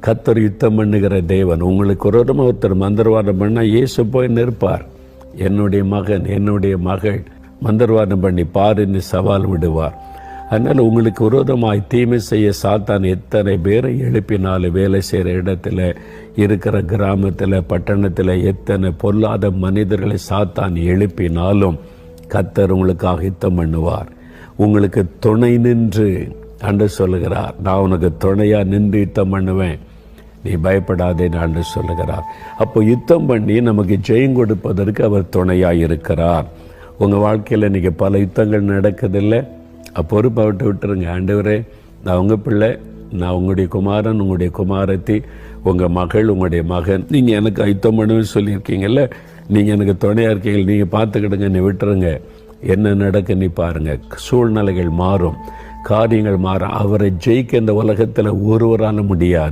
கர்த்தர் யுத்தம் பண்ணுகிற தேவன். உங்களுக்கு ஒருத்தர் மந்திரவாதம் பண்ணால் இயேசு போய் நிற்பார். என்னுடைய மகன், என்னுடைய மகள் மந்திரவாதம் பண்ணி பாருன்னு சவால் விடுவார். அதனால் உங்களுக்கு விரோதமாய் தீமை செய்ய சாத்தான் எத்தனை பேரை எழுப்பினாலும், வேலை செய்கிற இடத்துல, இருக்கிற கிராமத்தில், பட்டணத்தில் எத்தனை பொல்லாத மனிதர்களை சாத்தான் எழுப்பினாலும் கர்த்தர் உங்களுக்காக யுத்தம் பண்ணுவார். உங்களுக்கு துணை நின்று ஆண்டவர் சொல்லுகிறார், நான் உனக்கு துணையாக நின்று யுத்தம் பண்ணுவேன், நீ பயப்படாதேன்னு ஆண்டவர் சொல்லுகிறார். அப்போ யுத்தம் பண்ணி நமக்கு ஜெயம் கொடுப்பதற்கு அவர் துணையாக இருக்கிறார். உங்கள் வாழ்க்கையில் இன்றைக்கி பல யுத்தங்கள் நடக்குதில்லை, பொறுப்பை விட்டுருங்க. ஆண்டவரே, நான் உங்கள் பிள்ளை, நான் உங்களுடைய குமாரன், உங்களுடைய குமாரத்தி, உங்கள் மகள், உங்களுடைய மகன், நீங்கள் எனக்கு யுத்தம் பண்ணுவேன்னு சொல்லியிருக்கீங்கல்ல, நீங்கள் எனக்கு துணையாக இருக்கீங்க, நீங்கள் பார்த்துக்கிடுங்க, நீ விட்டுருங்க. என்ன நடக்க நீ பாருங்கள். சூழ்நிலைகள் மாறும், காரியங்கள் மாறும். அவரை ஜெயிக்க இந்த உலகத்தில் ஒருவரால முடியாது.